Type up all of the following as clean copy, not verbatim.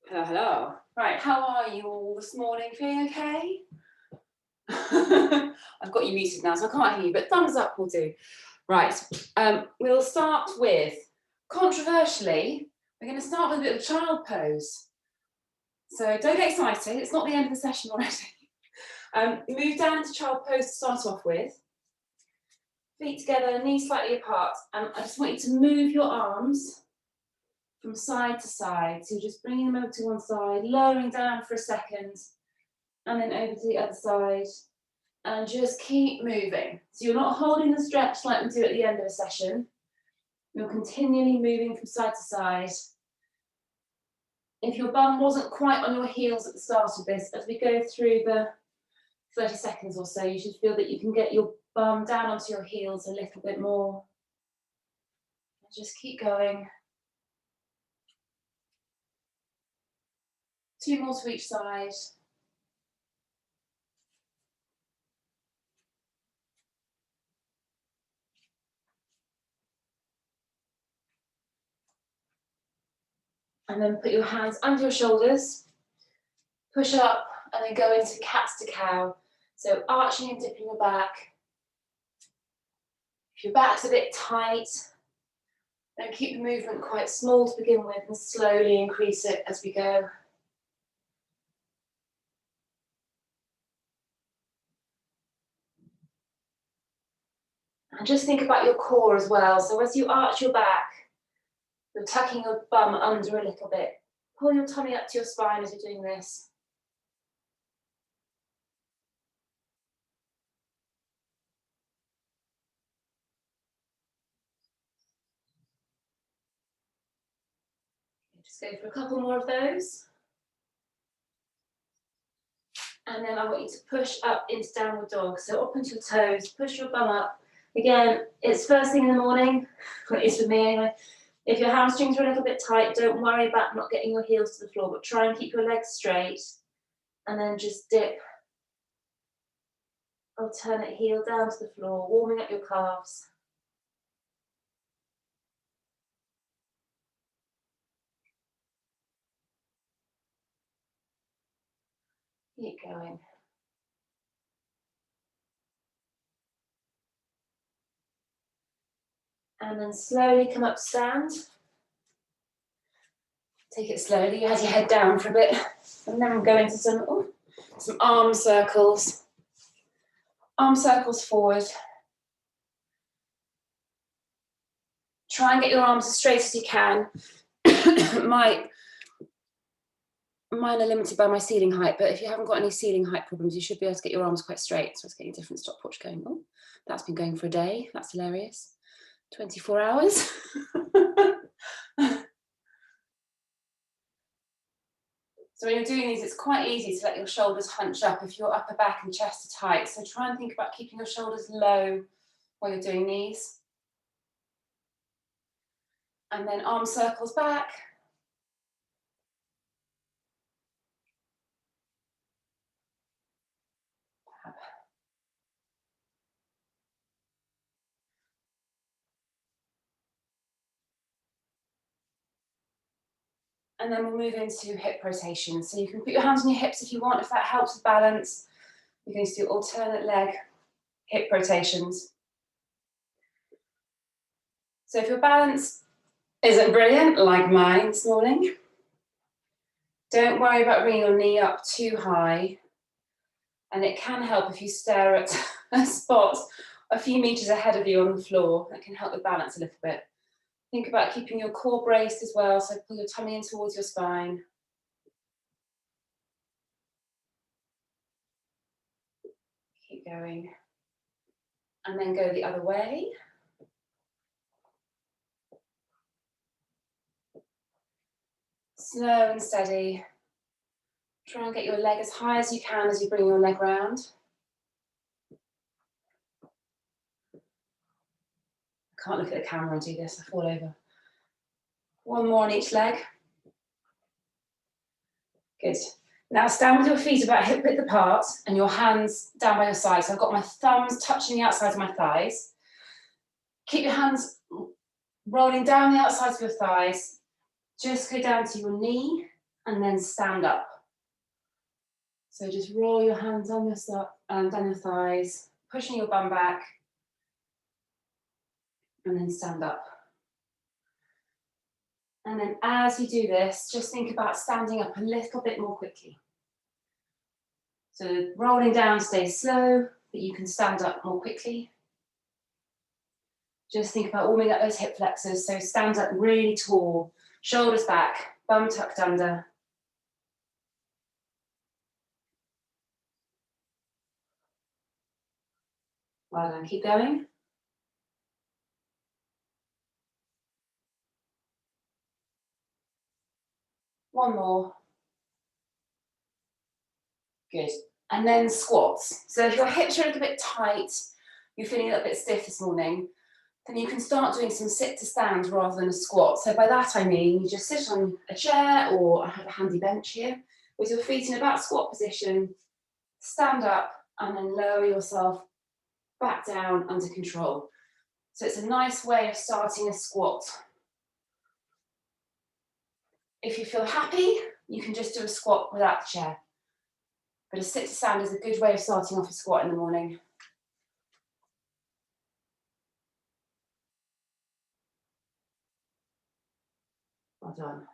Hello, hello. Right, how are you all this morning? Feeling okay? I've got you muted now, so I can't hear you, but thumbs up will do. Right, we'll start with, controversially, we're going to start with a bit of a child pose. So don't get excited, it's not the end of the session already. Move down into child pose to start off with. Feet together, knees slightly apart, and I just want you to move your arms from side to side. So just bringing them over to one side, lowering down for a second, and then over to the other side, and just keep moving. So you're not holding the stretch like we do at the end of a session. You're continually moving from side to side. If your bum wasn't quite on your heels at the start of this, as we go through the 30 seconds or so, you should feel that you can get your bum down onto your heels a little bit more. And just keep going. 2 more to each side. And then put your hands under your shoulders, push up, and then go into cats to cow. So arching and dipping your back. If your back's a bit tight, then keep the movement quite small to begin with and slowly increase it as we go. And just think about your core as well. So as you arch your back, you're tucking your bum under a little bit. Pull your tummy up to your spine as you're doing this. Just go for a couple more of those. And then I want you to push up into downward dog. So up onto your toes, push your bum up. Again, it's first thing in the morning, it is for me anyway. If your hamstrings are a little bit tight, don't worry about not getting your heels to the floor, but try and keep your legs straight. And then just dip. Alternate heel down to the floor, warming up your calves. Keep going. And then slowly come up to stand. Take it slowly as you head down for a bit. And then we'll go into some arm circles. Arm circles forward. Try and get your arms as straight as you can. Mine are limited by my ceiling height, but if you haven't got any ceiling height problems, you should be able to get your arms quite straight. So it's getting a different stopwatch going. Oh, that's been going for a day. That's hilarious. 24 hours. So when you're doing these, it's quite easy to let your shoulders hunch up if your upper back and chest are tight. So try and think about keeping your shoulders low while you're doing these. And then arm circles back. And then we'll move into hip rotation. So you can put your hands on your hips if you want, if that helps with balance. We're going to do alternate leg hip rotations. So if your balance isn't brilliant, like mine this morning, don't worry about bringing your knee up too high. And it can help if you stare at a spot a few meters ahead of you on the floor. That can help with balance a little bit. Think about keeping your core braced as well, so pull your tummy in towards your spine. Keep going. And then go the other way. Slow and steady. Try and get your leg as high as you can as you bring your leg round. I can't look at the camera and do this, I fall over. One more on each leg. Good. Now stand with your feet about hip width apart and your hands down by your sides. So I've got my thumbs touching the outsides of my thighs. Keep your hands rolling down the outsides of your thighs. Just go down to your knee and then stand up. So just roll your hands down your thighs, pushing your bum back, and then stand up. And then as you do this, just think about standing up a little bit more quickly. So rolling down stays slow, but you can stand up more quickly. Just think about warming up those hip flexors. So stand up really tall, shoulders back, bum tucked under. Well done, keep going. One more. Good. And then squats. So if your hips are a little bit tight, you're feeling a little bit stiff this morning, then you can start doing some sit to stand rather than a squat. So by that I mean you just sit on a chair, or I have a handy bench here, with your feet in about squat position, stand up and then lower yourself back down under control. So it's a nice way of starting a squat. If you feel happy, you can just do a squat without the chair. But a sit to stand is a good way of starting off a squat in the morning. Well done.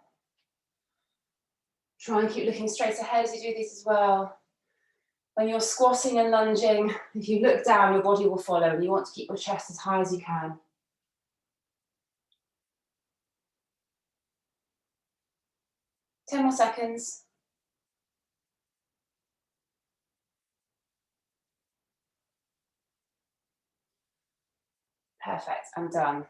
Try and keep looking straight ahead as you do these as well. When you're squatting and lunging, if you look down, your body will follow, and you want to keep your chest as high as you can. Ten more seconds. Perfect, I'm done.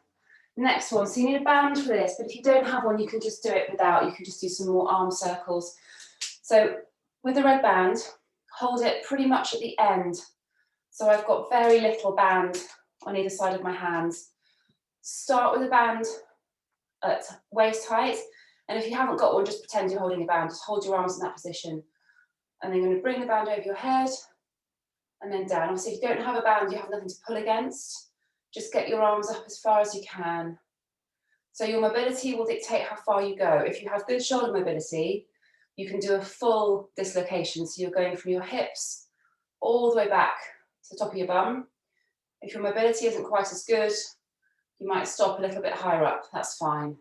Next one, so you need a band for this, but if you don't have one, you can just do it without. You can just do some more arm circles. So with the red band, hold it pretty much at the end. So I've got very little band on either side of my hands. Start with a band at waist height, and if you haven't got one, just pretend you're holding a band. Just hold your arms in that position. And then you're going to bring the band over your head, and then down. Obviously, if you don't have a band, you have nothing to pull against. Just get your arms up as far as you can. So your mobility will dictate how far you go. If you have good shoulder mobility, you can do a full dislocation. So you're going from your hips all the way back to the top of your bum. If your mobility isn't quite as good, you might stop a little bit higher up. That's fine.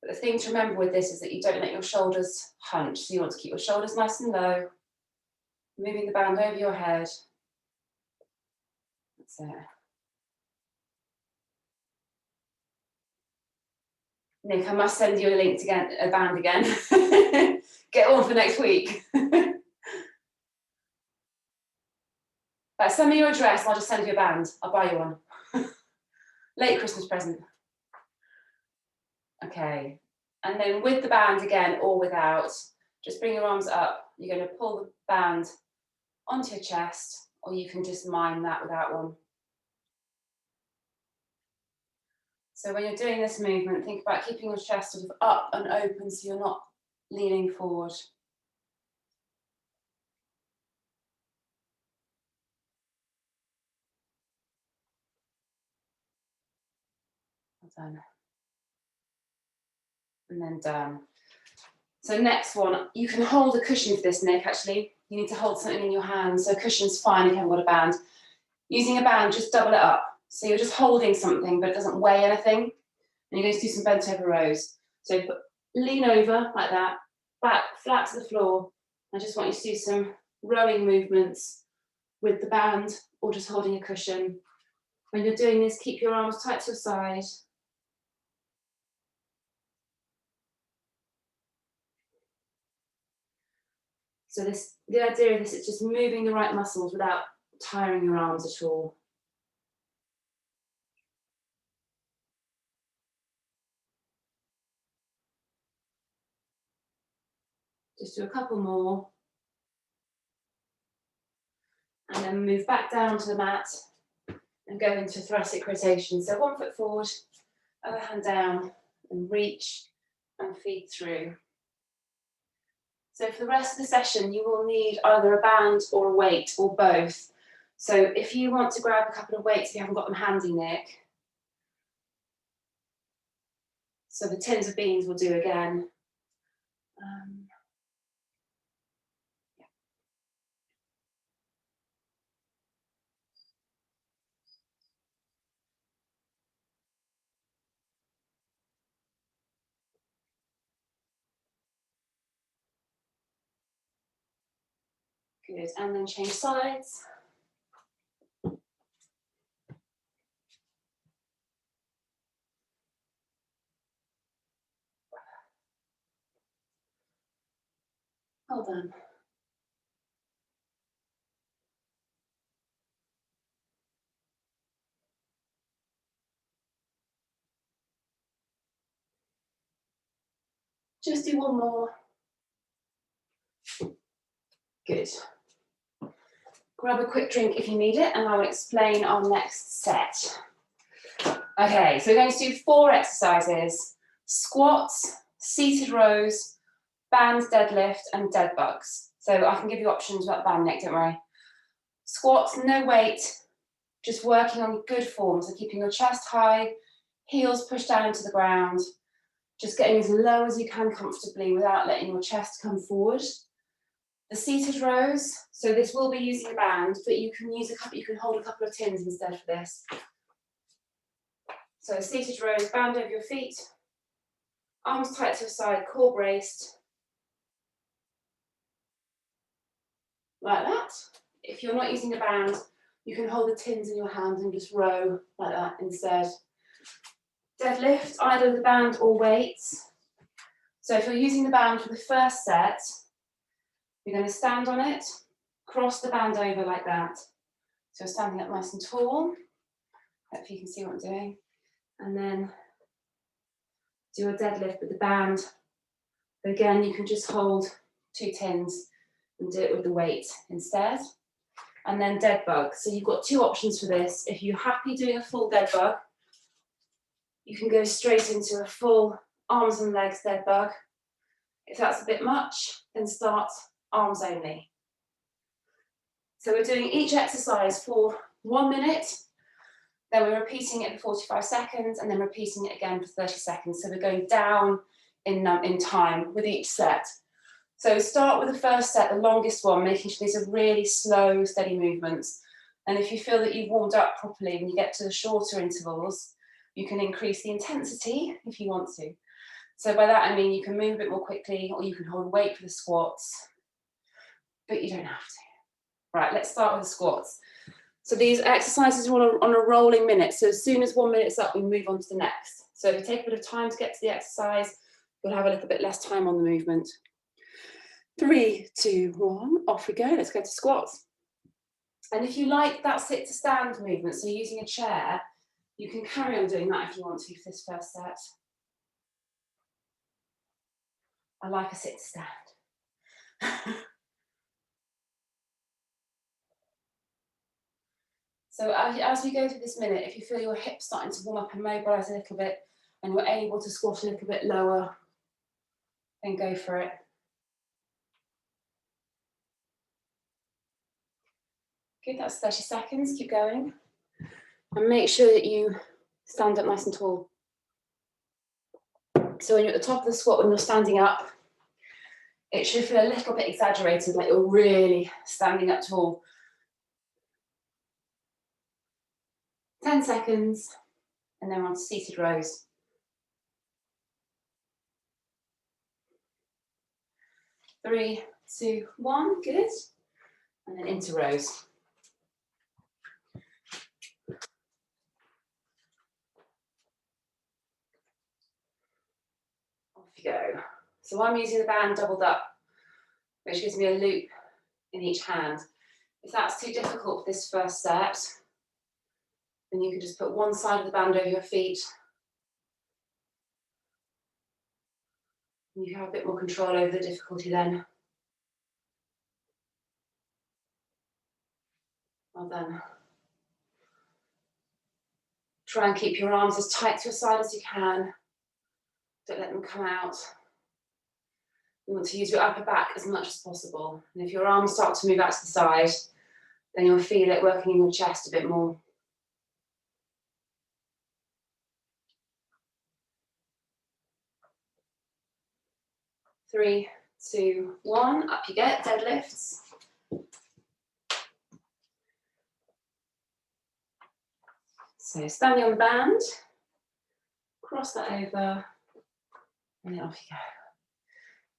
But the thing to remember with this is that you don't let your shoulders hunch. So you want to keep your shoulders nice and low, moving the band over your head. That's it. Nick, I must send you a link to get a band again. Get on for next week. Send me your address and I'll just send you a band. I'll buy you one. Late Christmas present. Okay. And then with the band again, or without, just bring your arms up. You're going to pull the band onto your chest, or you can just mime that without one. So when you're doing this movement, think about keeping your chest sort of up and open so you're not leaning forward. Well done. And then down. So next one, you can hold a cushion for this, Nick, actually. You need to hold something in your hand. So a cushion's fine if you haven't got a band. Using a band, just double it up. So you're just holding something, but it doesn't weigh anything. And you're going to do some bent over rows. So lean over like that, back flat to the floor. I just want you to do some rowing movements with the band or just holding a cushion. When you're doing this, keep your arms tight to your side. So the idea of this is just moving the right muscles without tiring your arms at all. Just do a couple more. And then move back down to the mat and go into thoracic rotation. So 1 foot forward, other hand down, and reach and feed through. So for the rest of the session, you will need either a band or a weight or both. So if you want to grab a couple of weights, if you haven't got them handy, Nick. So the tins of beans will do again. Good, and then change sides. Well done. Just do one more. Good. Grab a quick drink if you need it, and I will explain our next set. Okay, so we're going to do 4 exercises: squats, seated rows, band deadlift, and dead bugs. So I can give you options about band neck, don't worry. Squats, no weight, just working on good form, so keeping your chest high, heels pushed down into the ground, just getting as low as you can comfortably without letting your chest come forward. The seated rows, so this will be using a band, but you can hold a couple of tins instead for this. So seated rows, band over your feet, arms tight to your side, core braced. Like that. If you're not using a band, you can hold the tins in your hands and just row like that instead. Deadlift, either the band or weights. So if you're using the band for the first set, you're going to stand on it, cross the band over like that. So you're standing up nice and tall. Hopefully you can see what I'm doing. And then do a deadlift with the band. Again, you can just hold 2 tins and do it with the weight instead. And then dead bug. So you've got 2 options for this. If you're happy doing a full dead bug, you can go straight into a full arms and legs dead bug. If that's a bit much, then start arms only. So we're doing each exercise for 1 minute, then we're repeating it for 45 seconds, and then repeating it again for 30 seconds. So we're going down in time with each set. So start with the first set, the longest one, making sure these are really slow, steady movements. And if you feel that you've warmed up properly, when you get to the shorter intervals, you can increase the intensity if you want to. So by that I mean you can move a bit more quickly, or you can hold weight for the squats, but you don't have to. Right, let's start with the squats. So these exercises are on a rolling minute. So as soon as 1 minute's up, we move on to the next. So if you take a bit of time to get to the exercise, you'll have a little bit less time on the movement. 3, 2, 1, off we go. Let's go to squats. And if you like that sit to stand movement, so using a chair, you can carry on doing that if you want to for this first set. I like a sit to stand. So as we go through this minute, if you feel your hips starting to warm up and mobilise a little bit, and you're able to squat a little bit lower, then go for it. Good, that's 30 seconds, keep going. And make sure that you stand up nice and tall. So when you're at the top of the squat, when you're standing up, it should feel a little bit exaggerated, like you're really standing up tall. 10 seconds, and then we're on to seated rows. 3, 2, 1, good. And then into rows. Off you go. So I'm using the band doubled up, which gives me a loop in each hand. If that's too difficult for this first set, then you can just put one side of the band over your feet. And you have a bit more control over the difficulty then. Well done. Try and keep your arms as tight to your side as you can. Don't let them come out. You want to use your upper back as much as possible. And if your arms start to move out to the side, then you'll feel it working in your chest a bit more. 3, 2, 1, up you get, deadlifts. So standing on the band, cross that over, and then off you go.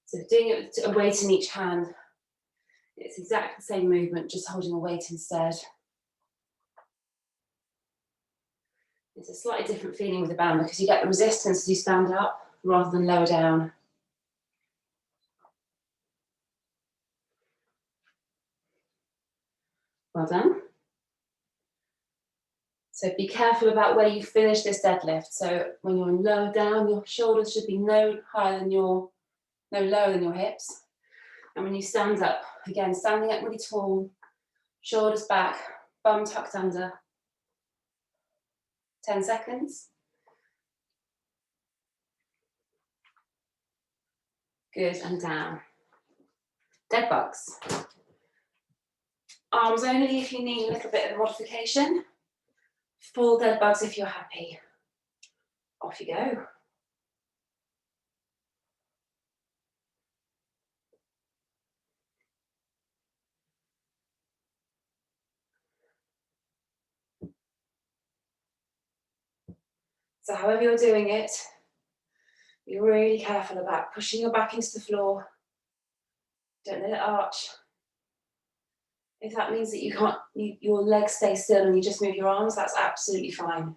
So doing it with a weight in each hand, it's exactly the same movement, just holding a weight instead. It's a slightly different feeling with the band because you get the resistance as you stand up rather than lower down. Well done. So be careful about where you finish this deadlift. So when you're lower down, your shoulders should be no lower than your hips. And when you stand up, again, standing up really tall, shoulders back, bum tucked under. 10 seconds. Good, and down. Dead bugs. Arms only if you need a little bit of a modification. Full dead bugs if you're happy. Off you go. So however you're doing it, be really careful about pushing your back into the floor. Don't let it arch. If that means that you can't, your legs stay still and you just move your arms, that's absolutely fine.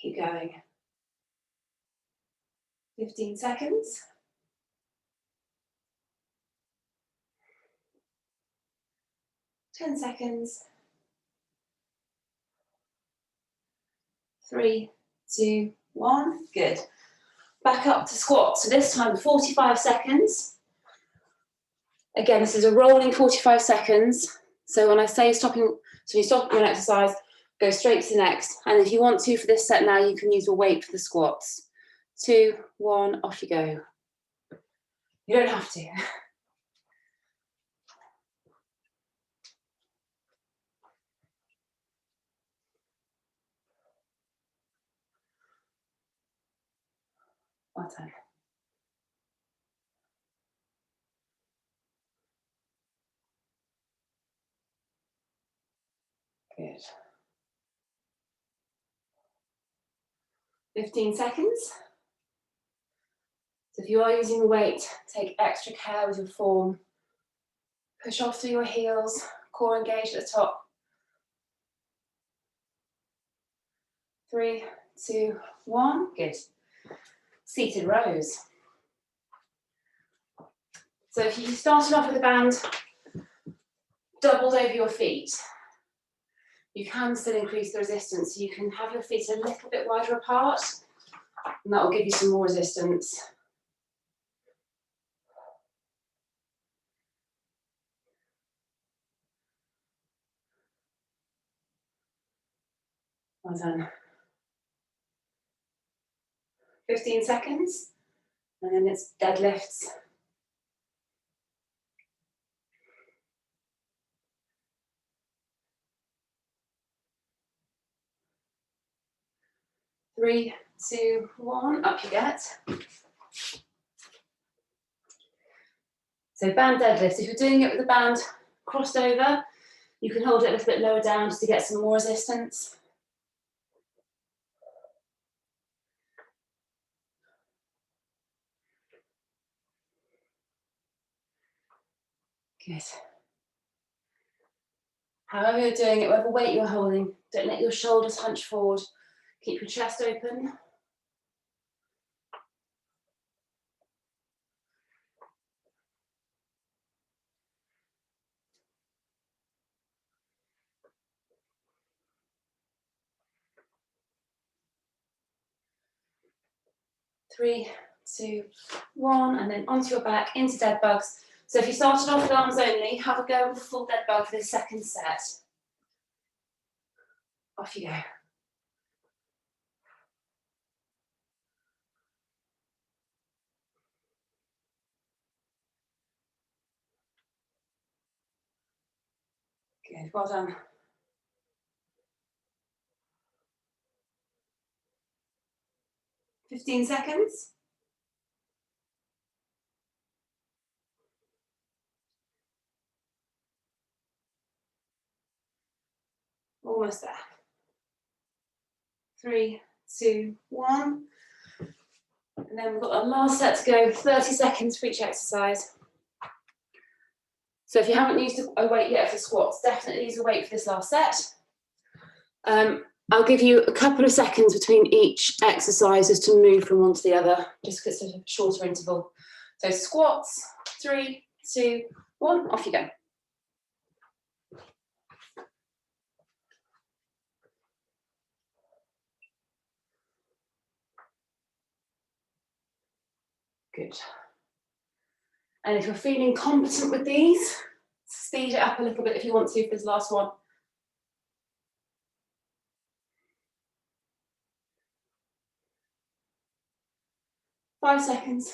Keep going. 15 seconds. 10 seconds. 3, 2, 1. Good. Back up to squat. So this time 45 seconds. Again, this is a rolling 45 seconds. So when I say stopping, so you stop your exercise, go straight to the next. And if you want to, for this set now, you can use your weight for the squats. 2, 1, off you go. You don't have to. Well done. Good. 15 seconds. So if you are using the weight, take extra care with your form. Push off through your heels, core engaged at the top. 3, 2, 1. Good. Seated rows. So if you started off with a band doubled over your feet, you can still increase the resistance. You can have your feet a little bit wider apart, and that will give you some more resistance. Well done. 15 seconds, and then it's deadlifts. Three, 2, 1, up you get. So band deadlifts, if you're doing it with the band crossed over, you can hold it a little bit lower down just to get some more resistance. Good. However you're doing it, whatever weight you're holding, don't let your shoulders hunch forward. Keep your chest open. Three, 2, 1, and then onto your back, into dead bugs. So if you started off with arms only, have a go with a full dead bug for this second set. Off you go. Good, well done. 15 seconds. Almost there. 3, 2, 1. And then we've got our last set to go, 30 seconds for each exercise. So if you haven't used a weight yet for squats, definitely use a weight for this last set. I'll give you a couple of seconds between each exercise just to move from one to the other, just because it's a shorter interval. So squats, 3, 2, 1, off you go. Good. And if you're feeling competent with these, speed it up a little bit if you want to for this last one. Five seconds.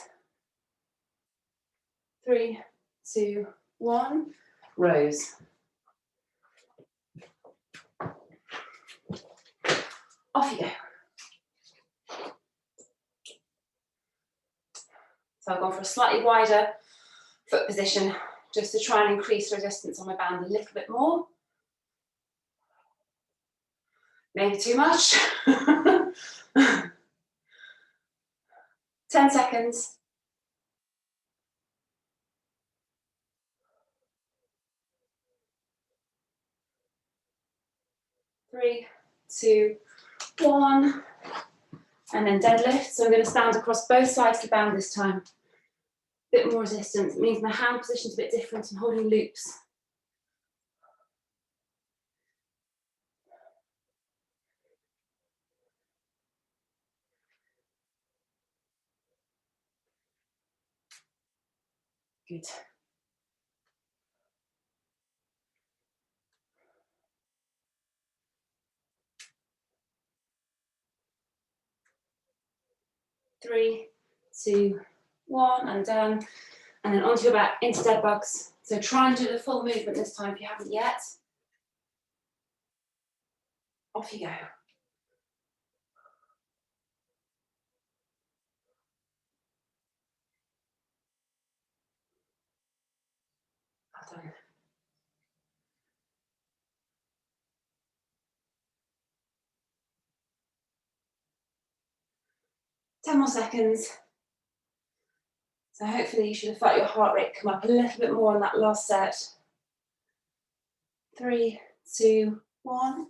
3, 2, 1. Rows. Off you go. So I've gone for a slightly wider foot position just to try and increase resistance on my band a little bit more. Maybe too much. 10 seconds. 3, 2, 1. And then deadlift. So I'm going to stand across both sides of the band this time. Bit more resistance. It means my hand position's a bit different. I'm holding loops. Good. Three, 2, 1, and done. And then onto your back, into dead bugs. So try and do the full movement this time if you haven't yet. Off you go. Well done. Ten more seconds. So hopefully you should have felt your heart rate come up a little bit more on that last set. 3, 2, 1.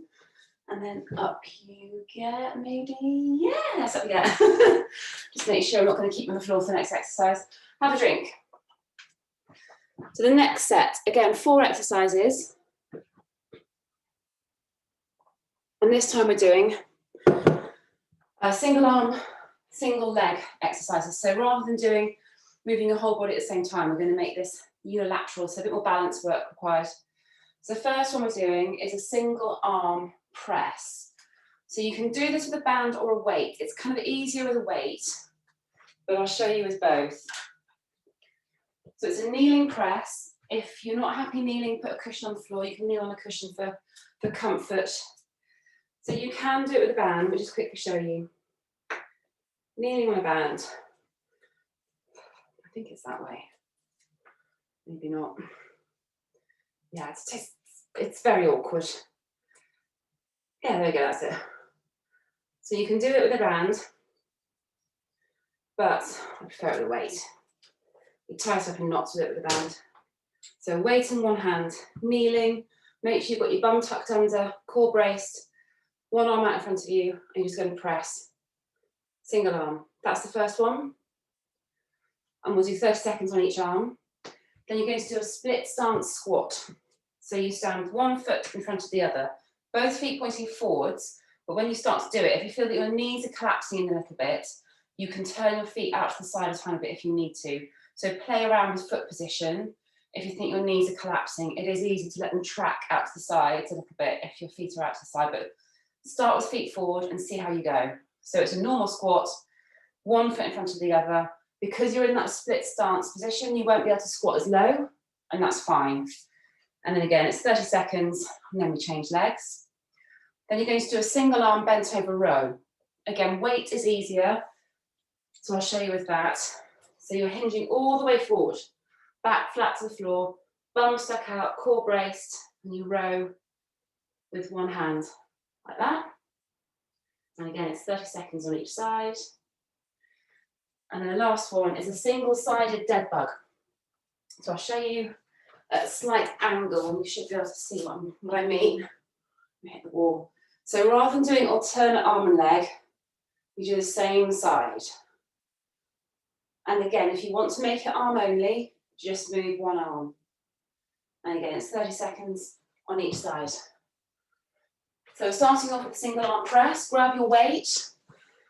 And then up you get, maybe, yes, up you get. Just make sure I'm not going to keep you on the floor for the next exercise. Have a drink. So the next set, again, 4 exercises. And this time we're doing single arm, single leg exercises. So rather than moving your whole body at the same time, we're going to make this unilateral, so a bit more balance work required. So the first one we're doing is a single arm press. So you can do this with a band or a weight. It's kind of easier with a weight, but I'll show you with both. So it's a kneeling press. If you're not happy kneeling, put a cushion on the floor. You can kneel on a cushion for comfort. So you can do it with a band, but just quickly show you. Kneeling on a band. I think it's that way. Maybe not. Yeah, it's very awkward. Yeah, there we go, that's it. So you can do it with a band, but I prefer it with a weight. You tie it up in knots with it with a band. So weight in one hand, kneeling, make sure you've got your bum tucked under, core braced, one arm out in front of you, and you're just going to press. Single arm. That's the first one. And we'll do 30 seconds on each arm. Then you're going to do a split stance squat. So you stand with one foot in front of the other, both feet pointing forwards, but when you start to do it, if you feel that your knees are collapsing in a little bit, you can turn your feet out to the side a tiny bit if you need to. So play around with foot position. If you think your knees are collapsing, it is easy to let them track out to the sides a little bit if your feet are out to the side, but start with feet forward and see how you go. So it's a normal squat, one foot in front of the other. Because you're in that split stance position, you won't be able to squat as low, and that's fine. And then again, it's 30 seconds, and then we change legs. Then you're going to do a single arm bent over row. Again, weight is easier. So I'll show you with that. So you're hinging all the way forward, back flat to the floor, bum stuck out, core braced, and you row with one hand, like that. And again, it's 30 seconds on each side. And then the last one is a single-sided dead bug. So I'll show you at a slight angle, and you should be able to see what I mean. We hit the wall. So rather than doing alternate arm and leg, you do the same side. And again, if you want to make it arm only, just move one arm. And again, it's 30 seconds on each side. So starting off with a single arm press, grab your weight.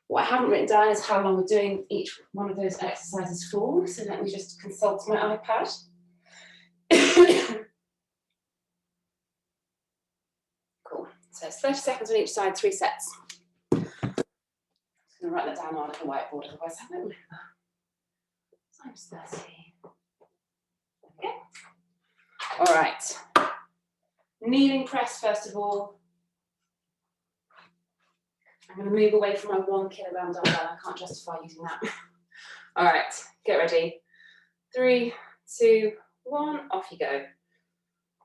What I haven't written down is how long we're doing each one of those exercises for. So let me just consult my iPad. Cool. So it's 30 seconds on each side, 3 sets. I'm just going to write that down on a whiteboard, otherwise I won't remember. Times 30. Okay. All right. Kneeling press first of all. I'm going to move away from my 1 kilogram dumbbell. I can't justify using that. All right, get ready. 3, 2, 1, off you go.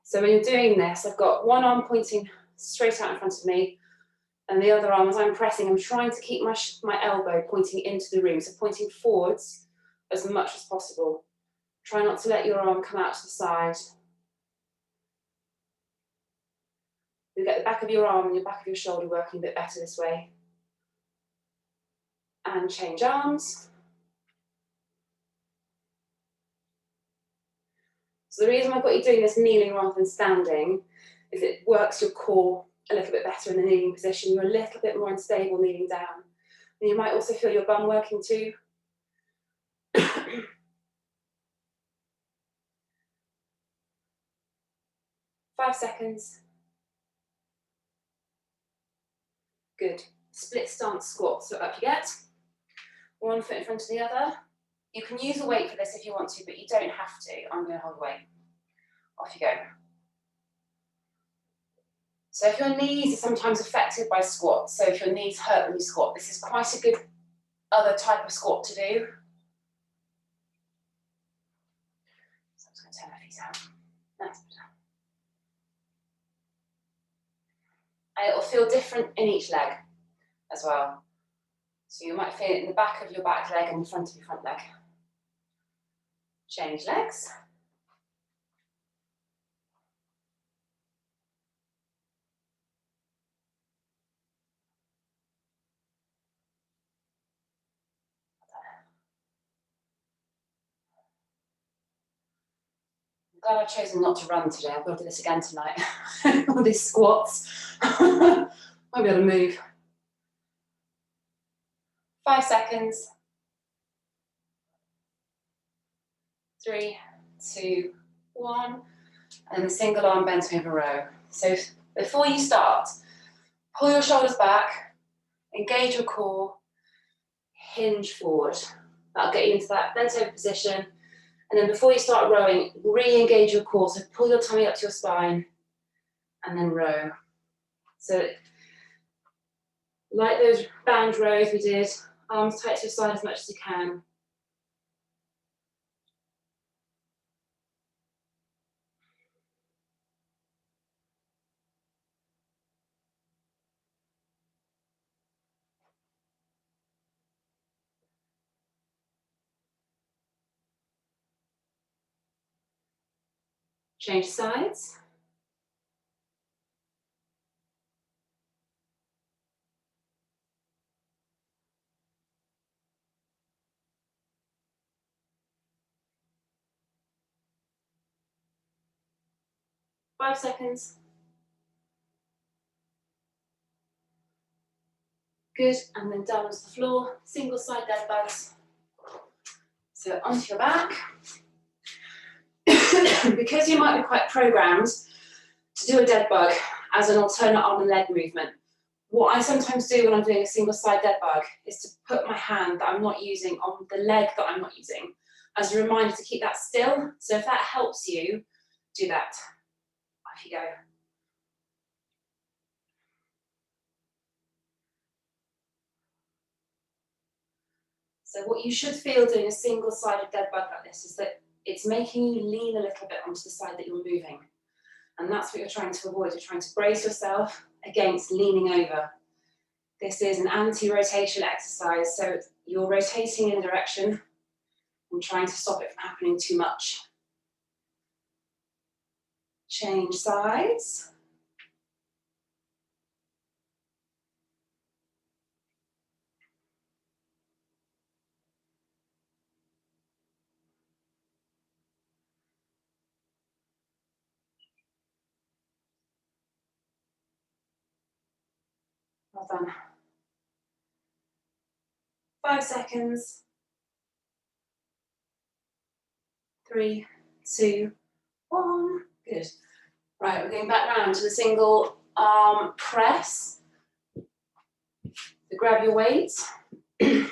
So when you're doing this, I've got one arm pointing straight out in front of me, and the other arm, as I'm pressing, I'm trying to keep my elbow pointing into the room, so pointing forwards as much as possible. Try not to let your arm come out to the side. You get the back of your arm and your back of your shoulder working a bit better this way. And change arms. So the reason I've got you doing this kneeling rather than standing is it works your core a little bit better in the kneeling position. You're a little bit more unstable kneeling down. And you might also feel your bum working too. 5 seconds. Good. Split stance squat. So up you get. One foot in front of the other. You can use a weight for this if you want to, but you don't have to. I'm going to hold the weight. Off you go. So if your knees are sometimes affected by squats, so if your knees hurt when you squat, this is quite a good other type of squat to do. So I'm just going to turn my feet out. That's better. And it will feel different in each leg as well. So you might feel it in the back of your back leg and the front of your front leg. Change legs. I'm glad I've chosen not to run today. I've got to do this again tonight. All these squats. Might be able to move. 5 seconds. 3, 2, 1. And then the single arm bent over row. So before you start, pull your shoulders back, engage your core, hinge forward. That'll get you into that bent over position. And then before you start rowing, re-engage your core. So pull your tummy up to your spine and then row. So like those band rows we did, arms tight to your side as much as you can. Change sides. Five seconds. Good, and then down onto the floor, single side dead bugs. So onto your back. Because you might be quite programmed to do a dead bug as an alternate arm and leg movement, what I sometimes do when I'm doing a single side dead bug is to put my hand that I'm not using on the leg that I'm not using as a reminder to keep that still. So if that helps you, do that. Off you go. So what you should feel doing a single-sided dead bug like this is that it's making you lean a little bit onto the side that you're moving. And that's what you're trying to avoid. You're trying to brace yourself against leaning over. This is an anti-rotation exercise, so you're rotating in a direction and trying to stop it from happening too much. Change sides. Well done. 5 seconds. 3, 2, 1. Good. Right, we're going back round to the single arm press. So grab your weights. Get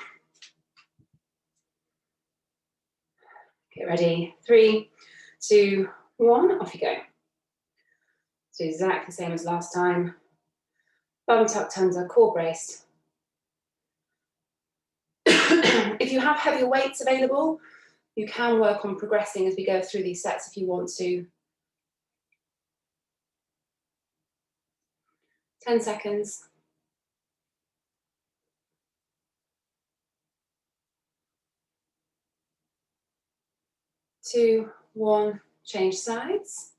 ready. 3, 2, 1. Off you go. So exactly the same as last time. Bum tucked under, core braced. If you have heavier weights available, you can work on progressing as we go through these sets if you want to. 10 seconds. 2, 1, change sides.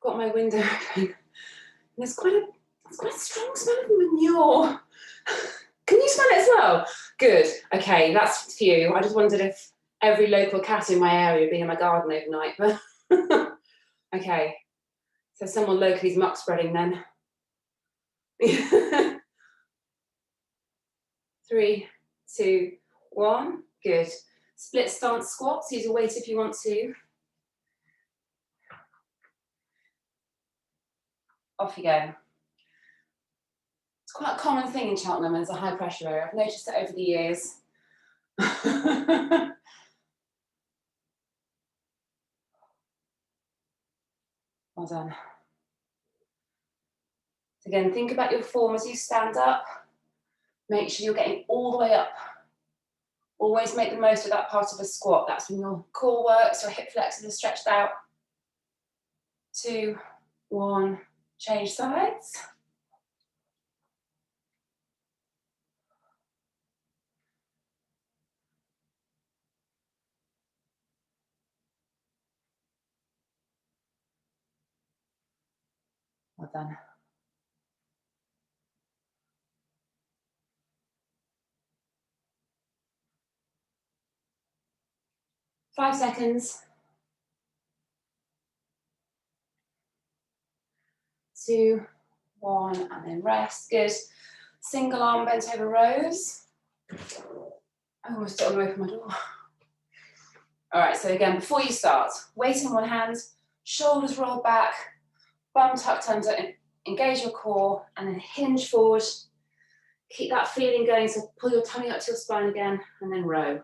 Got my window open. There's quite a strong smell of manure. Can you smell it as well? Good. Okay, that's for you. I just wondered if every local cat in my area had been in my garden overnight. But okay, so someone locally is muck spreading then. 3, 2, 1. Good. Split stance squats. Use a weight if you want to. Off you go. It's quite a common thing in Cheltenham as a high pressure area. I've noticed it over the years. Well done. So again, think about your form as you stand up. Make sure you're getting all the way up. Always make the most of that part of a squat. That's when your core works, your hip flexors are stretched out. 2, 1, change sides. Well done. Five seconds. 2, 1, and then rest. Good. Single arm bent over rows. I almost don't want to open my door. All right, so again, before you start, weight in one hand, shoulders rolled back, bum tucked under, engage your core, and then hinge forward. Keep that feeling going, so pull your tummy up to your spine again, and then row.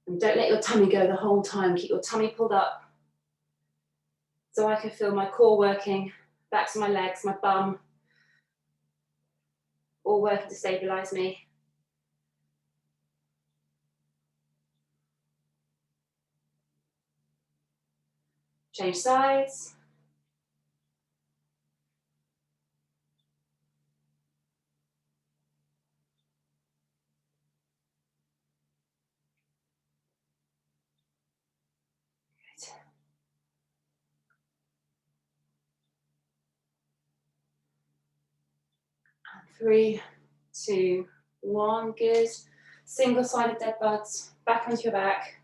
And don't let your tummy go the whole time. Keep your tummy pulled up, so I can feel my core working, back to my legs, my bum, all working to stabilize me. Change sides. Good. 3, 2, 1, good. Single-sided dead bugs, back onto your back.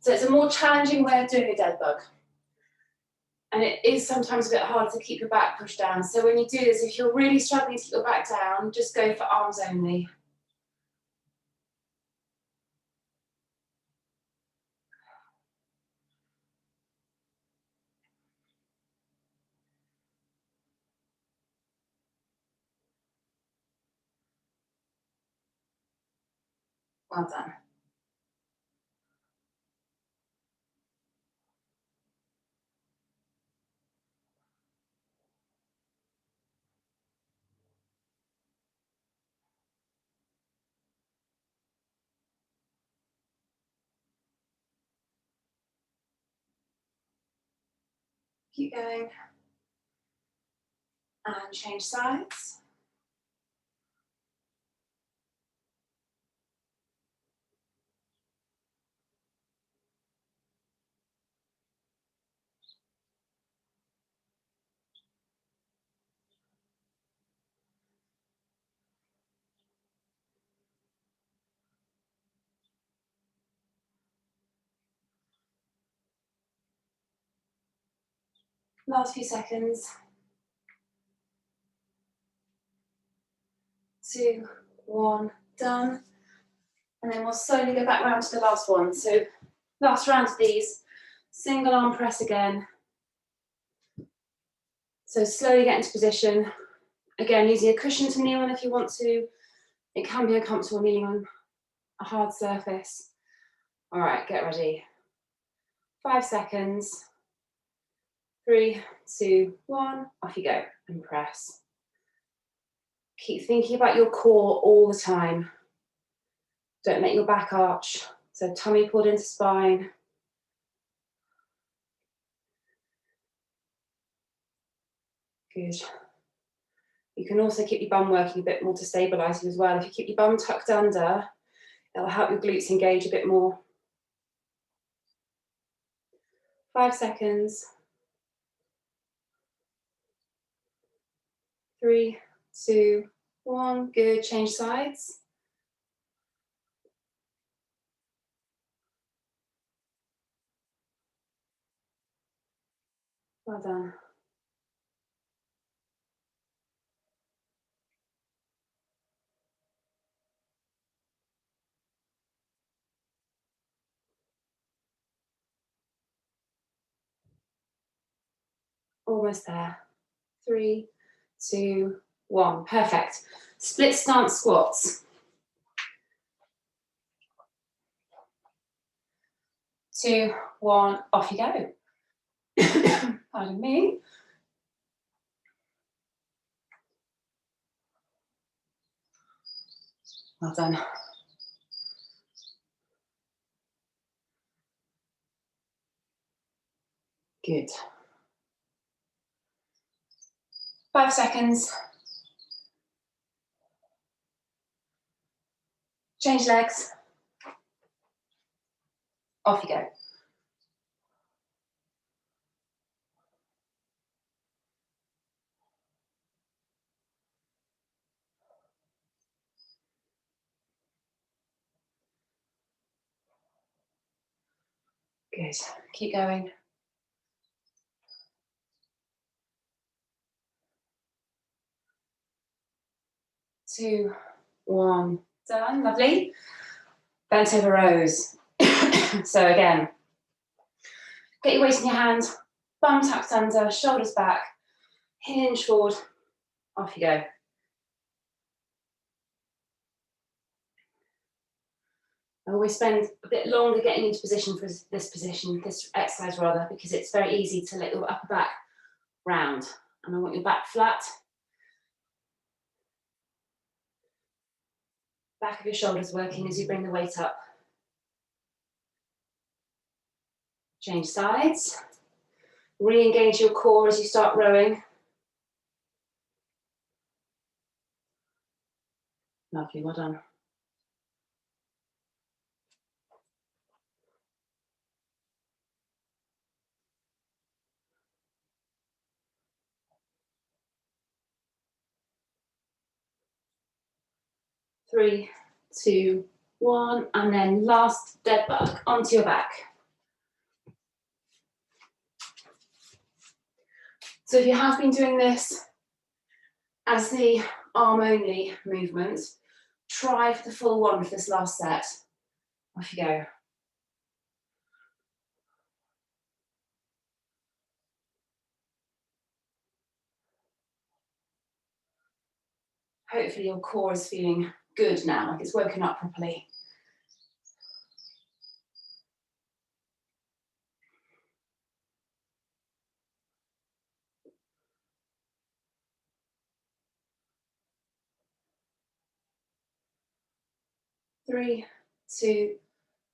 So it's a more challenging way of doing a dead bug. And it is sometimes a bit harder to keep your back pushed down. So when you do this, if you're really struggling to keep your back down, just go for arms only. Well done. Keep going. And change sides. Last few seconds. 2, 1, done. And then we'll slowly go back round to the last one. So last round of these, single arm press again. So slowly get into position. Again, using a cushion to kneel on if you want to. It can be uncomfortable kneeling on a hard surface. All right, get ready. 5 seconds. 3, 2, 1, off you go, and press. Keep thinking about your core all the time. Don't let your back arch. So tummy pulled into spine. Good. You can also keep your bum working a bit more to stabilise you as well. If you keep your bum tucked under, it'll help your glutes engage a bit more. 5 seconds. 3, 2, 1. Good. Change sides. Well done. Almost there. 3, 2, 1. Perfect. Split stance squats. 2, 1. Off you go. Pardon me. Well done. Good. 5 seconds. Change legs. Off you go. Good. Keep going. 2, 1. Done. Lovely. Bent over rows. So again, get your weight in your hand, bum tucked under, shoulders back, hinge forward. Off you go. I always spend a bit longer getting into position for this exercise rather, because it's very easy to let your upper back round. And I want your back flat. Back of your shoulders working as you bring the weight up. Change sides. Re-engage your core as you start rowing. Lovely, well done. Three, 2, 1, and then last dead bug onto your back. So if you have been doing this as the arm only movement, try for the full one for this last set. Off you go. Hopefully your core is feeling good now, like it's woken up properly. Three, 2,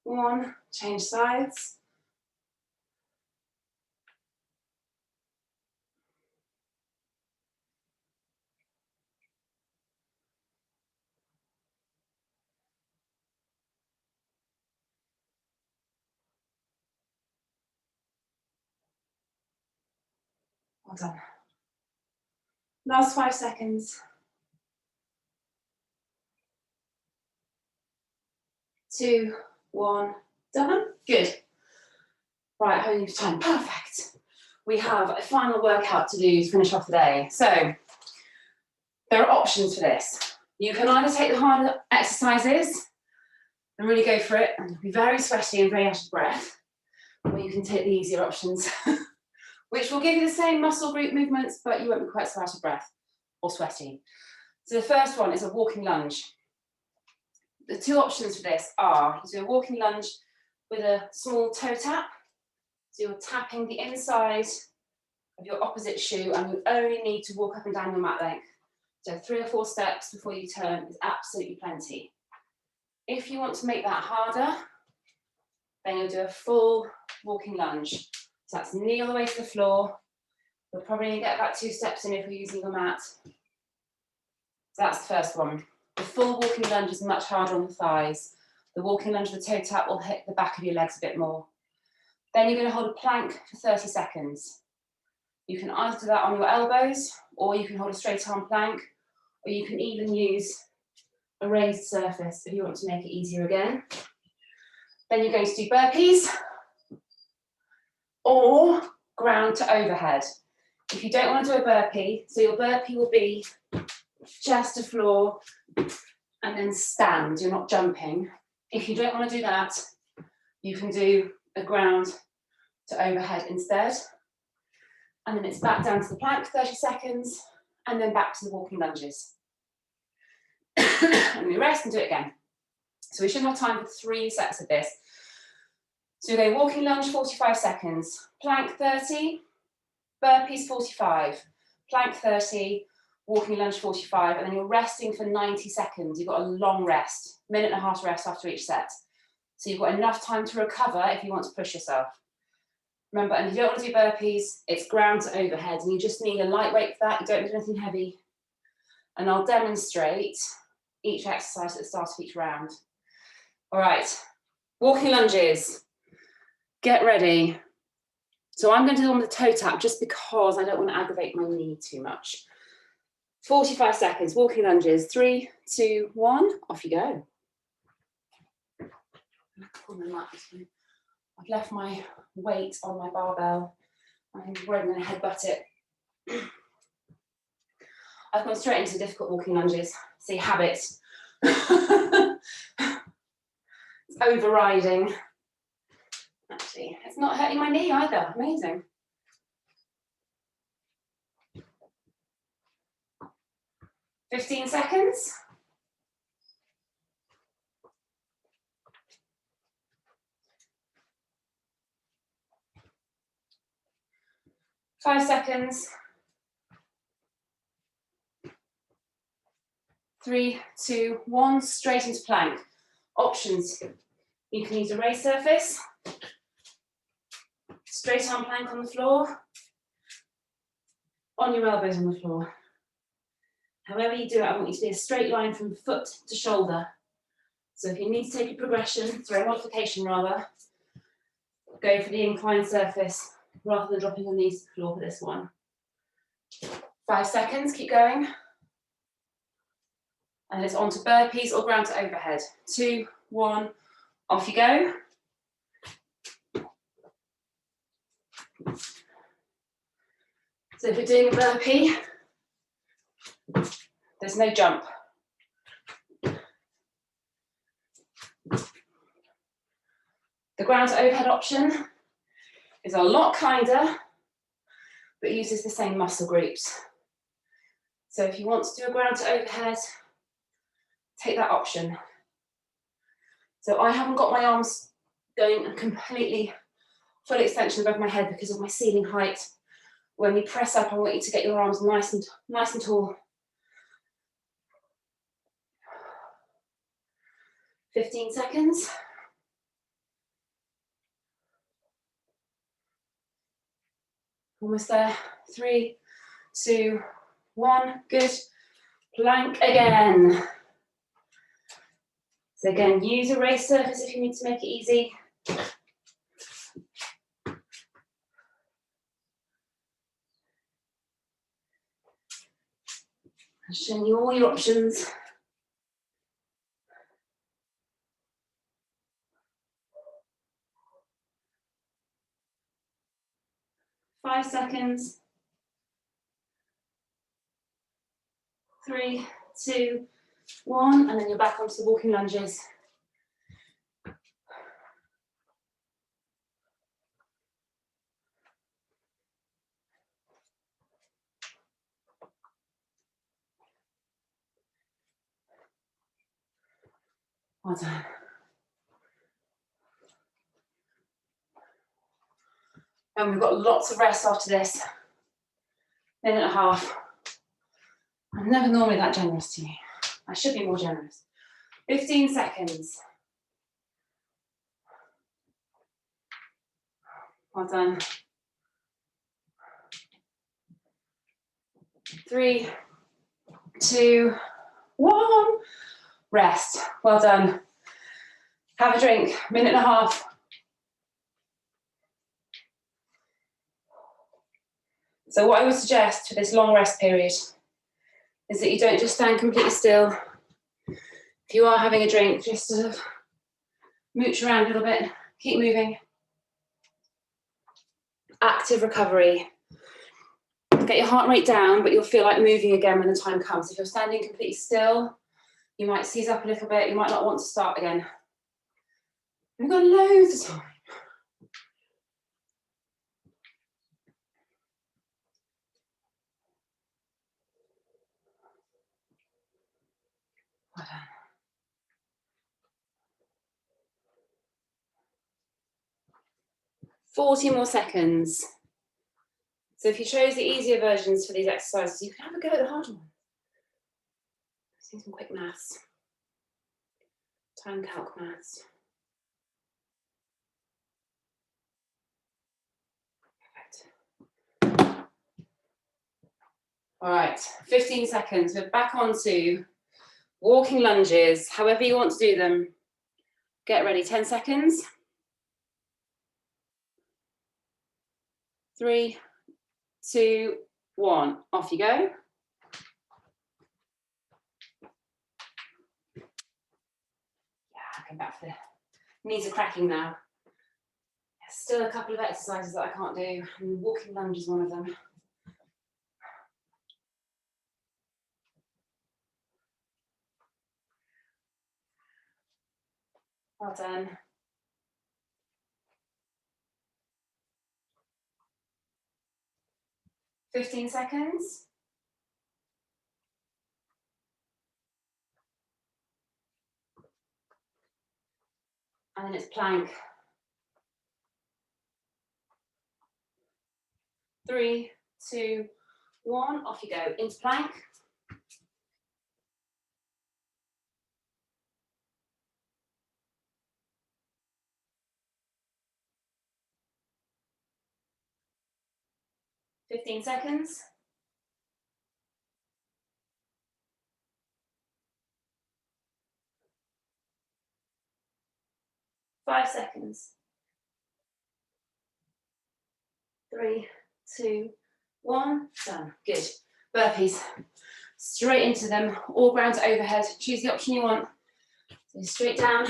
1, change sides. done. Last 5 seconds. 2, 1, done. Good. Right, holding for time. Perfect. We have a final workout to do to finish off the day. So there are options for this. You can either take the harder exercises and really go for it and be very sweaty and very out of breath, or you can take the easier options, which will give you the same muscle group movements, but you won't be quite so out of breath or sweaty. So the first one is a walking lunge. The two options for this are you do a walking lunge with a small toe tap. So you're tapping the inside of your opposite shoe and you only need to walk up and down your mat length. So 3 or 4 steps before you turn is absolutely plenty. If you want to make that harder, then you'll do a full walking lunge. So that's knee all the way to the floor. You'll probably get about 2 steps in if you're using your mat. So that's the first one. The full walking lunge is much harder on the thighs. The walking lunge with the toe tap will hit the back of your legs a bit more. Then you're going to hold a plank for 30 seconds. You can either do that on your elbows, or you can hold a straight arm plank, or you can even use a raised surface if you want to make it easier again. Then you're going to do burpees or ground to overhead. If you don't want to do a burpee, so your burpee will be chest to floor and then stand, you're not jumping. If you don't want to do that, you can do a ground to overhead instead. And then it's back down to the plank for 30 seconds and then back to the walking lunges. And we rest and do it again. So we should have time for 3 sets of this. So we go walking lunge 45 seconds, plank 30, burpees 45, plank 30, walking lunge 45, and then you're resting for 90 seconds. You've got a long rest, 1.5 minute rest after each set. So you've got enough time to recover if you want to push yourself. Remember, and if you don't want to do burpees, it's ground to overhead, and you just need a light weight for that. You don't need anything heavy. And I'll demonstrate each exercise at the start of each round. All right, walking lunges. Get ready. So I'm going to do them with the toe tap just because I don't want to aggravate my knee too much. 45 seconds, walking lunges. 3, 2, 1, off you go. I've left my weight on my barbell. I'm worried I'm going to headbutt it. I've gone straight into difficult walking lunges. See, habit. It's overriding. Actually, it's not hurting my knee either. Amazing. "15 seconds. "5 seconds. 3, 2, 1, straight into plank. Options. You can use a raised surface, straight arm plank on the floor, on your elbows on the floor. However you do it, I want you to be a straight line from foot to shoulder. So if you need to take a progression, sorry, a modification rather, go for the inclined surface rather than dropping your knees to the floor for this one. 5 seconds, keep going. And it's on to burpees or ground to overhead. 2, 1, off you go. So if you're doing a burpee, there's no jump. The ground to overhead option is a lot kinder, but uses the same muscle groups. So if you want to do a ground to overhead, take that option. So I haven't got my arms going completely full extension above my head because of my ceiling height. When we press up, I want you to get your arms nice and tall. 15 seconds. Almost there. 3, 2, 1. Good. Plank again. So again, use a raised surface if you need to make it easy. I'm showing you all your options. Five seconds. 3, 2, 1, and then you're back onto the walking lunges. Well done. And we've got lots of rest after this. Minute and a half. I'm never normally that generous to you. I should be more generous. 15 seconds. Well done. 3, 2, 1. Rest. Well done. Have a drink. Minute and a half. So what I would suggest for this long rest period is that you don't just stand completely still. If you are having a drink, just sort of mooch around a little bit, keep moving. Active recovery. Get your heart rate down, but you'll feel like moving again when the time comes. If you're standing completely still, you might seize up a little bit, you might not want to start again. We've got loads of time. Well done. 40 more seconds. So if you chose the easier versions for these exercises, you can have a go at the harder one. See some quick maths. Time calc maths. Perfect. All right, 15 seconds. We're back onto walking lunges, however you want to do them. Get ready, 10 seconds. 3, 2, 1, off you go. Yeah, come back for the knees are cracking now. There's still a couple of exercises that I can't do, and walking lunge is one of them. Well done. $15 seconds. And then it's plank. 3, 2, 1, off you go. Into plank. $15 seconds. $5 seconds. 3, 2, 1, done. Good. Burpees. Straight into them, all ground to overhead. Choose the option you want. So straight down.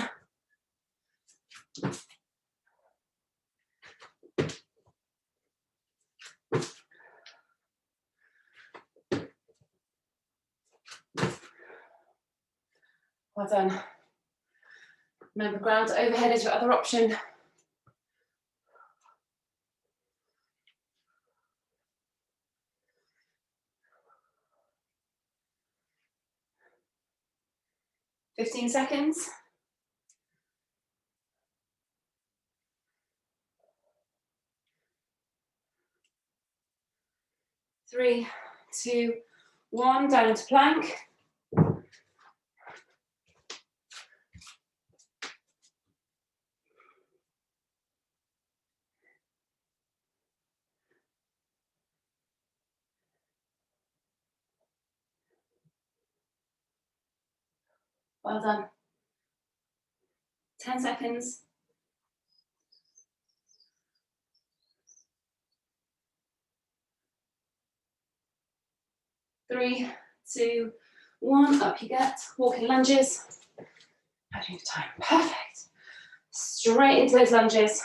Well done. Remember, ground to overhead is your other option. $15 seconds. 3, 2, 1, down into plank. Well done. 10 seconds. 3, 2, 1, up you get. Walking lunges. Having time, perfect. Straight into those lunges.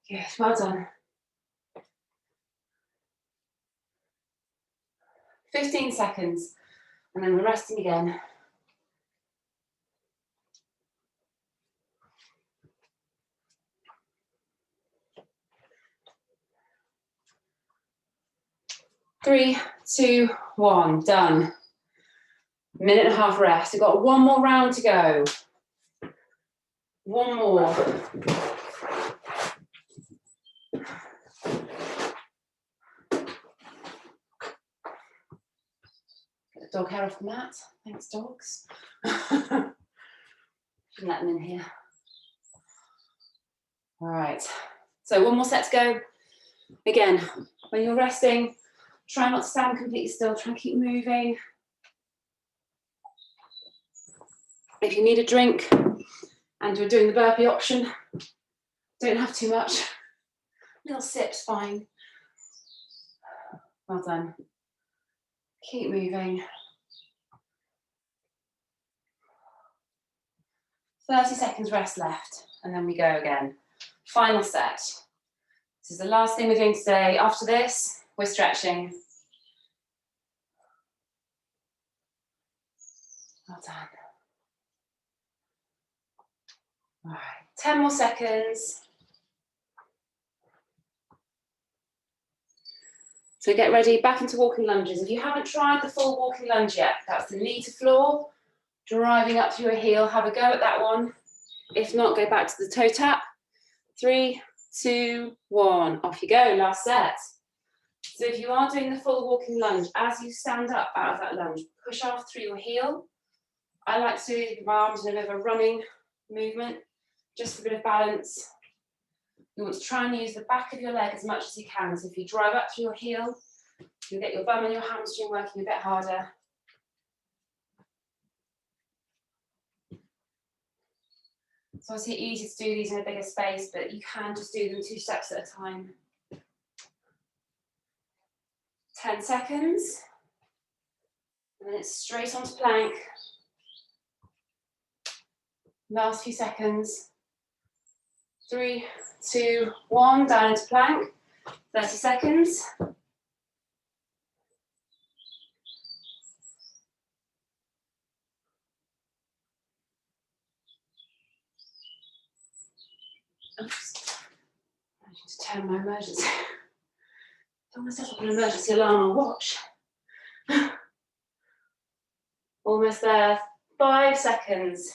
Good, well done. 15 seconds, and then we're resting again. Three, 2, 1, done. Minute and a half rest. We've got one more round to go. One more. Get the dog hair off the mat. Thanks, dogs. Shouldn't let them in here. All right. So one more set to go. Again, when you're resting, try not to stand completely still. Try and keep moving. If you need a drink and you're doing the burpee option, don't have too much. Little sip's fine. Well done. Keep moving. 30 seconds rest left, and then we go again. Final set. This is the last thing we're doing today. After this, we're stretching. Well done. All right, 10 more seconds. So get ready, back into walking lunges. If you haven't tried the full walking lunge yet, that's the knee to floor, driving up to your heel. Have a go at that one. If not, go back to the toe tap. 3, 2, 1, off you go, last set. So if you are doing the full walking lunge, as you stand up out of that lunge, push off through your heel. I like to do my arms in a bit of a running movement, just for a bit of balance. You want to try and use the back of your leg as much as you can. So if you drive up through your heel, you'll get your bum and your hamstring working a bit harder. It's obviously easy to do these in a bigger space, but you can just do them 2 steps at a time. 10 seconds. And then it's straight onto plank. Last few seconds. 3, 2, 1, down into plank. 30 seconds. Oops. I need to turn my emergency. Don't want to set up an emergency alarm on watch. Almost there. 5 seconds.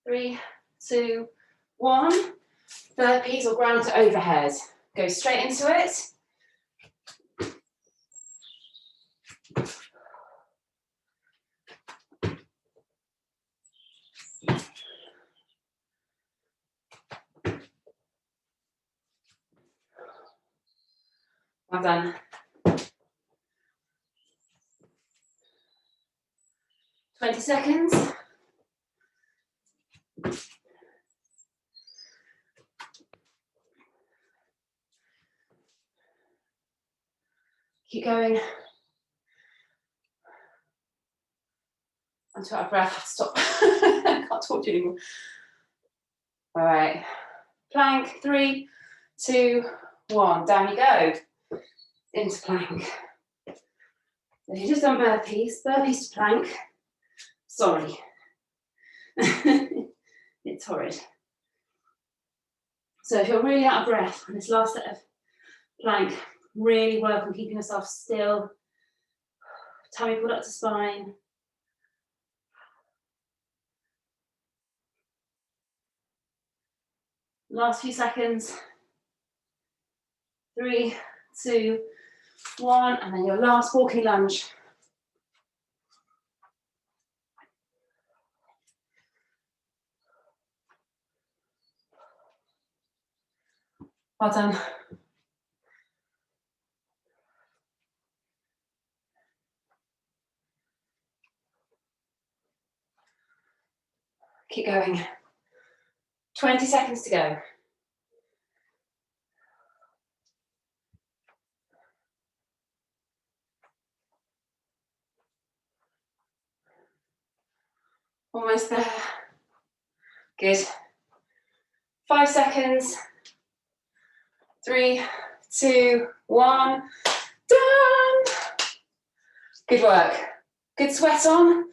3, 2, 1. Burpees or ground to overhead. Go straight into it. Well done. 20 seconds. Keep going. I'm too out of breath. I have to stop. I can't talk to you anymore. All right. Plank. 3, 2, 1. Down you go. Into plank. So you've just done burpees. Burpees to plank. Sorry. It's horrid. So if you're really out of breath on this last set of plank, really work on keeping yourself still. Tummy pulled up to spine. Last few seconds. 3, 2, 1, and then your last walking lunge. Well done. Keep going. 20 seconds to go. Almost there. Good. 5 seconds. 3, 2, 1. Done. Good work. Good sweat on.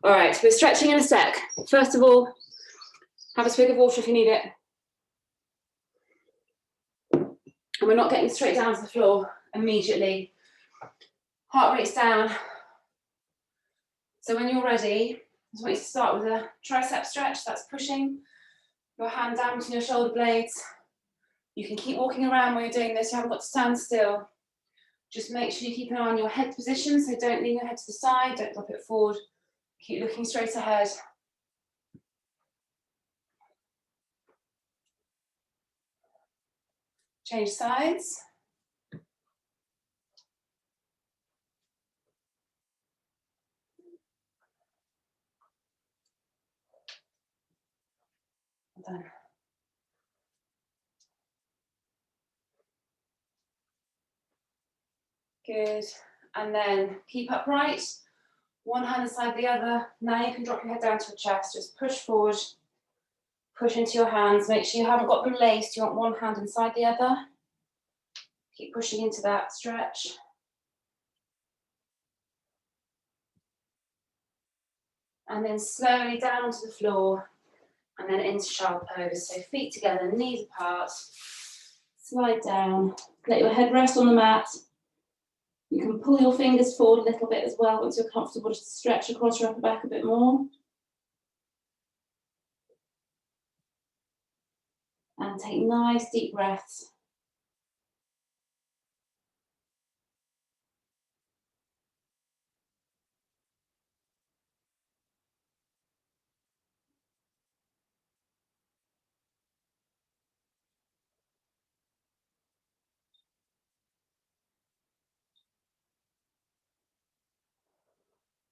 All right, we're stretching in a sec. First of all, have a swig of water if you need it. And we're not getting straight down to the floor immediately. Heart rate's down. So when you're ready, I just want you to start with a tricep stretch. That's pushing your hand down between your shoulder blades. You can keep walking around while you're doing this. You haven't got to stand still. Just make sure you keep an eye on your head position. So don't lean your head to the side. Don't drop it forward. Keep looking straight ahead. Change sides. Well done. Good. And then keep upright. One hand inside the other. Now you can drop your head down to your chest. Just push forward. Push into your hands. Make sure you haven't got them laced. You want one hand inside the other. Keep pushing into that stretch. And then slowly down onto the floor. And then into child pose. So feet together, knees apart. Slide down. Let your head rest on the mat. You can pull your fingers forward a little bit as well once you're comfortable, just to stretch across your upper back a bit more. And take nice deep breaths.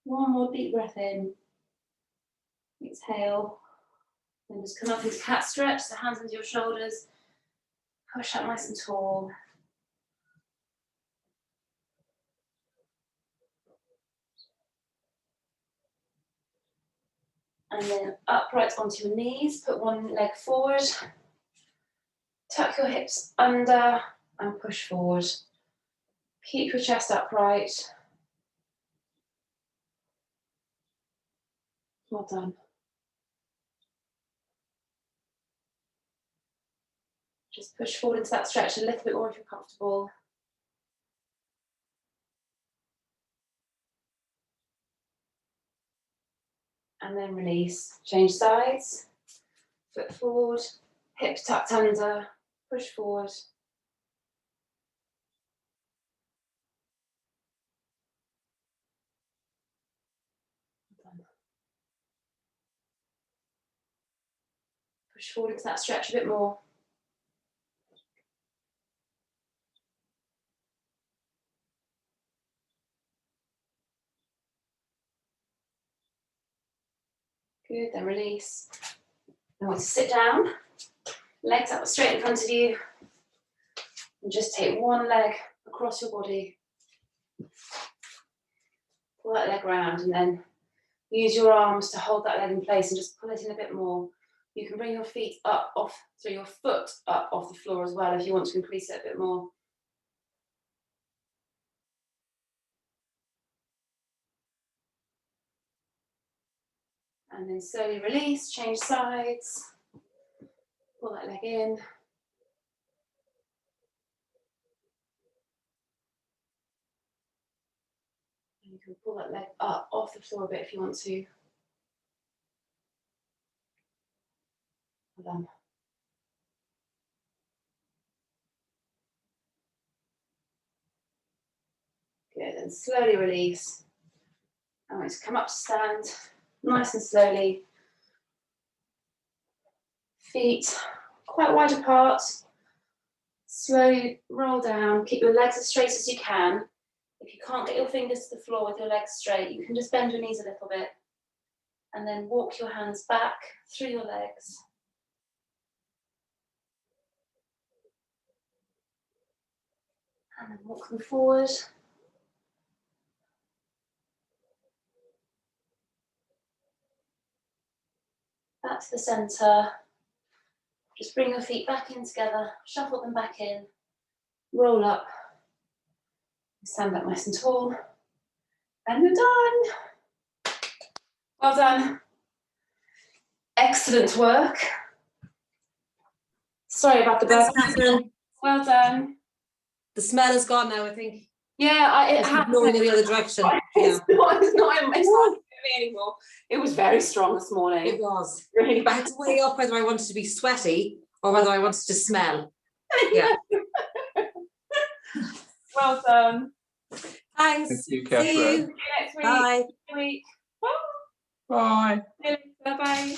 One more deep breath in. Exhale. Then just come up into cat stretch, so hands into your shoulders. Push up nice and tall. And then upright onto your knees. Put one leg forward. Tuck your hips under and push forward. Keep your chest upright. Well done. Just push forward into that stretch a little bit more if you're comfortable. And then release. Change sides. Foot forward. Hips tucked under. Push forward. Well done. Push forward into that stretch a bit more. Good, then release. I want to sit down, legs up straight in front of you, and just take one leg across your body. Pull that leg round and then use your arms to hold that leg in place and just pull it in a bit more. You can bring your feet up off, so your foot up off the floor as well if you want to increase it a bit more. And then slowly release, change sides. Pull that leg in. And you can pull that leg up off the floor a bit if you want to. Well done. Good, and slowly release. I want to come up to stand, nice and slowly. Feet quite wide apart. Slowly roll down. Keep your legs as straight as you can. If you can't get your fingers to the floor with your legs straight, you can just bend your knees a little bit. And then walk your hands back through your legs. And then walk them forward. Back to the centre. Just bring your feet back in together, shuffle them back in, roll up, stand up nice and tall, and you're done. Well done. Excellent work. Sorry about the burp. Well done. The smell is gone now, I think. Yeah, It's blowing in the other direction. It's not me anymore. It was very strong this morning. It was. Really I bad. had to weigh up whether I wanted to be sweaty or whether I wanted to smell. Yeah. Well done. Thanks. Thank you, See Catherine. you. See you next week. Bye. Week. Bye. Bye bye.